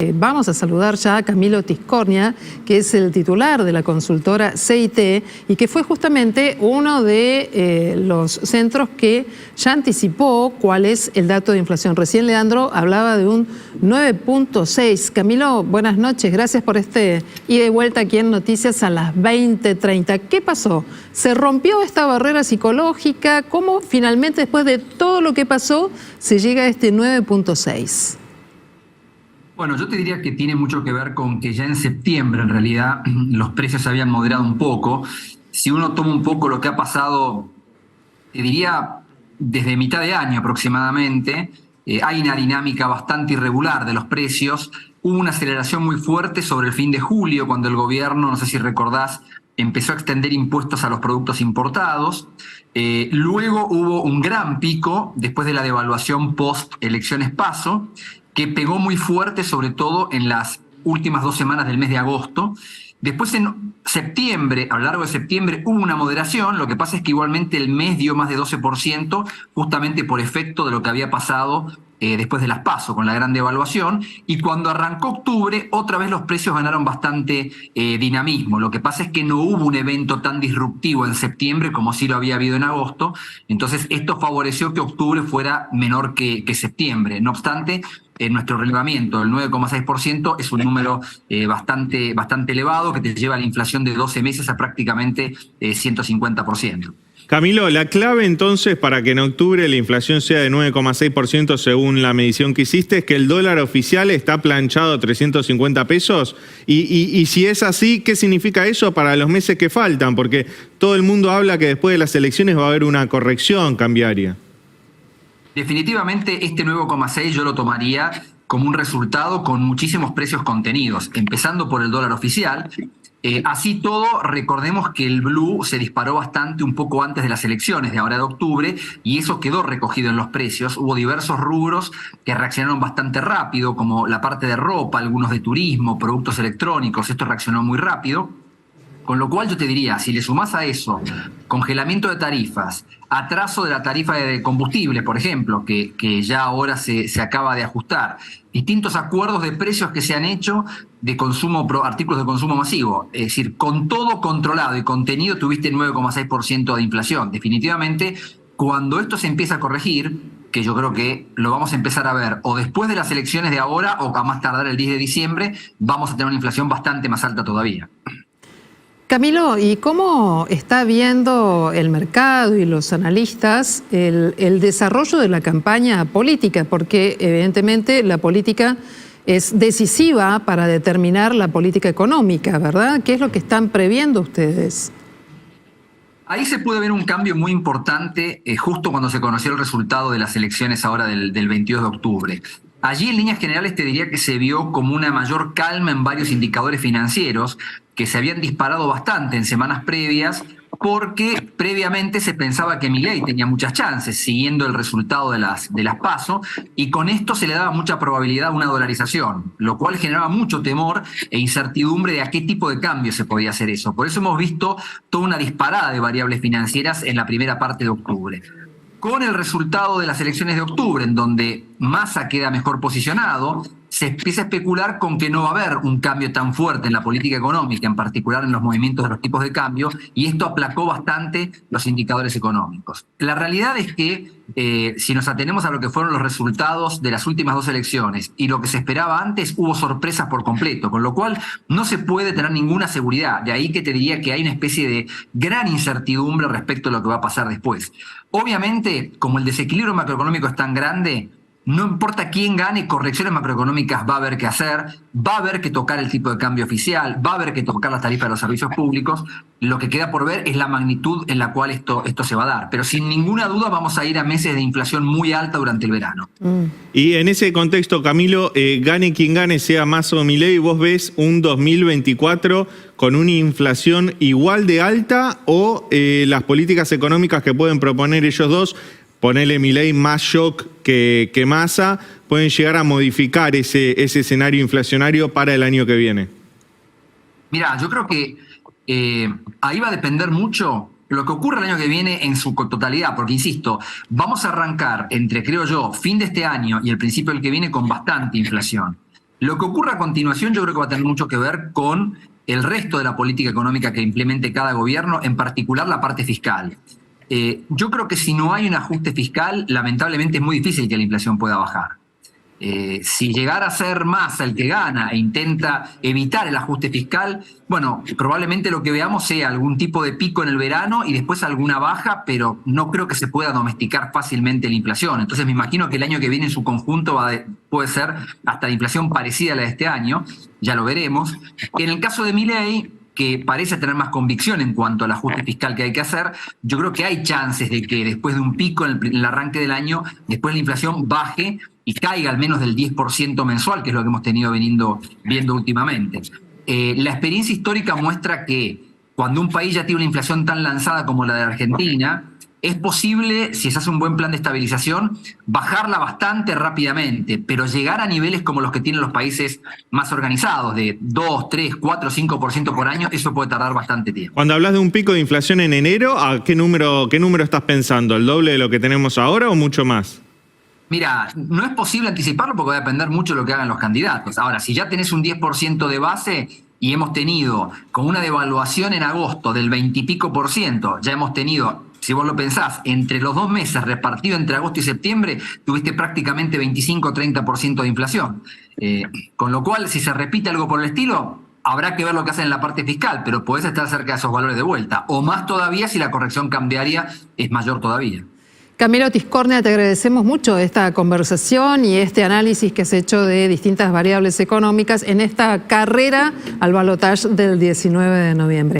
Vamos a saludar ya a Camilo Tiscornia, que es el titular de la consultora CIT y que fue justamente uno de los centros que ya anticipó cuál es el dato de inflación. Recién Leandro hablaba de un 9.6. Camilo, buenas noches, gracias por ida y vuelta aquí en Noticias a las 20:30. ¿Qué pasó? ¿Se rompió esta barrera psicológica? ¿Cómo finalmente, después de todo lo que pasó, se llega a este 9.6? Bueno, yo te diría que tiene mucho que ver con que ya en septiembre, en realidad, los precios se habían moderado un poco. Si uno toma un poco lo que ha pasado, te diría, desde mitad de año aproximadamente, hay una dinámica bastante irregular de los precios. Hubo una aceleración muy fuerte sobre el fin de julio, cuando el gobierno, no sé si recordás, empezó a extender impuestos a los productos importados. Luego hubo un gran pico después de la devaluación post-elecciones PASO, que pegó muy fuerte, sobre todo en las últimas 2 semanas del mes de agosto. Después en septiembre, a lo largo de septiembre, hubo una moderación. Lo que pasa es que igualmente el mes dio más de 12%, justamente por efecto de lo que había pasado después de las PASO, con la gran devaluación. Y cuando arrancó octubre, otra vez los precios ganaron bastante dinamismo. Lo que pasa es que no hubo un evento tan disruptivo en septiembre como sí lo había habido en agosto. Entonces esto favoreció que octubre fuera menor que septiembre. No obstante, nuestro relevamiento, el 9,6%, es un número bastante elevado que te lleva a la inflación de 12 meses a prácticamente 150%. Camilo, la clave entonces para que en octubre la inflación sea de 9,6% según la medición que hiciste es que el dólar oficial está planchado a 350 pesos. Y si es así, ¿qué significa eso para los meses que faltan? Porque todo el mundo habla que después de las elecciones va a haber una corrección cambiaria. Definitivamente este 9,6 yo lo tomaría como un resultado con muchísimos precios contenidos, empezando por el dólar oficial. Así todo, recordemos que el blue se disparó bastante un poco antes de las elecciones de ahora de octubre y eso quedó recogido en los precios. Hubo diversos rubros que reaccionaron bastante rápido, como la parte de ropa, algunos de turismo, productos electrónicos. Esto reaccionó muy rápido. Con lo cual yo te diría, si le sumás a eso congelamiento de tarifas, atraso de la tarifa de combustible, por ejemplo, que ya ahora se acaba de ajustar, distintos acuerdos de precios que se han hecho de consumo, artículos de consumo masivo, es decir, con todo controlado y contenido tuviste 9,6% de inflación. Definitivamente, cuando esto se empieza a corregir, que yo creo que lo vamos a empezar a ver o después de las elecciones de ahora o a más tardar el 10 de diciembre, vamos a tener una inflación bastante más alta todavía. Camilo, ¿y cómo está viendo el mercado y los analistas el desarrollo de la campaña política? Porque evidentemente la política es decisiva para determinar la política económica, ¿verdad? ¿Qué es lo que están previendo ustedes? Ahí se puede ver un cambio muy importante justo cuando se conoció el resultado de las elecciones ahora del 22 de octubre. Allí en líneas generales te diría que se vio como una mayor calma en varios indicadores financieros que se habían disparado bastante en semanas previas porque previamente se pensaba que Milei tenía muchas chances siguiendo el resultado de las PASO y con esto se le daba mucha probabilidad a una dolarización, lo cual generaba mucho temor e incertidumbre de a qué tipo de cambio se podía hacer eso. Por eso hemos visto toda una disparada de variables financieras en la primera parte de octubre. Con el resultado de las elecciones de octubre, en donde Massa queda mejor posicionado, se empieza a especular con que no va a haber un cambio tan fuerte en la política económica, en particular en los movimientos de los tipos de cambio, y esto aplacó bastante los indicadores económicos. La realidad es que si nos atenemos a lo que fueron los resultados de las últimas 2 elecciones y lo que se esperaba antes, hubo sorpresas por completo, con lo cual no se puede tener ninguna seguridad. De ahí que te diría que hay una especie de gran incertidumbre respecto a lo que va a pasar después. Obviamente, como el desequilibrio macroeconómico es tan grande, no importa quién gane, correcciones macroeconómicas va a haber que hacer, va a haber que tocar el tipo de cambio oficial, va a haber que tocar las tarifas de los servicios públicos. Lo que queda por ver es la magnitud en la cual esto se va a dar. Pero sin ninguna duda vamos a ir a meses de inflación muy alta durante el verano. Y en ese contexto, Camilo, gane quien gane, sea Massa o Milei, ¿vos ves un 2024 con una inflación igual de alta o las políticas económicas que pueden proponer ellos dos, ponerle Milei más shock que Massa, pueden llegar a modificar ese escenario inflacionario para el año que viene? Mirá, yo creo que ahí va a depender mucho lo que ocurre el año que viene en su totalidad, porque insisto, vamos a arrancar entre, creo yo, fin de este año y el principio del que viene con bastante inflación. Lo que ocurra a continuación yo creo que va a tener mucho que ver con el resto de la política económica que implemente cada gobierno, en particular la parte fiscal. Yo creo que si no hay un ajuste fiscal, lamentablemente es muy difícil que la inflación pueda bajar. Si llegara a ser Massa el que gana e intenta evitar el ajuste fiscal, bueno, probablemente lo que veamos sea algún tipo de pico en el verano y después alguna baja, pero no creo que se pueda domesticar fácilmente la inflación. Entonces me imagino que el año que viene en su conjunto puede ser hasta de inflación parecida a la de este año, ya lo veremos. En el caso de Milei, que parece tener más convicción en cuanto al ajuste fiscal que hay que hacer, yo creo que hay chances de que después de un pico en el arranque del año, después la inflación baje y caiga al menos del 10% mensual, que es lo que hemos tenido viendo últimamente. La experiencia histórica muestra que cuando un país ya tiene una inflación tan lanzada como la de Argentina, es posible, si se hace un buen plan de estabilización, bajarla bastante rápidamente, pero llegar a niveles como los que tienen los países más organizados, de 2, 3, 4, 5% por año, eso puede tardar bastante tiempo. Cuando hablas de un pico de inflación en enero, ¿a qué número estás pensando? ¿El doble de lo que tenemos ahora o mucho más? Mira, no es posible anticiparlo porque va a depender mucho de lo que hagan los candidatos. Ahora, si ya tenés un 10% de base y hemos tenido con una devaluación en agosto del 20 y pico por ciento, ya hemos tenido, si vos lo pensás, entre los 2 meses repartido entre agosto y septiembre, tuviste prácticamente 25-30% de inflación. Con lo cual, si se repite algo por el estilo, habrá que ver lo que hacen en la parte fiscal, pero podés estar cerca de esos valores de vuelta. O más todavía si la corrección cambiaria es mayor todavía. Camilo Tiscornia, te agradecemos mucho esta conversación y este análisis que has hecho de distintas variables económicas en esta carrera al balotaje del 19 de noviembre.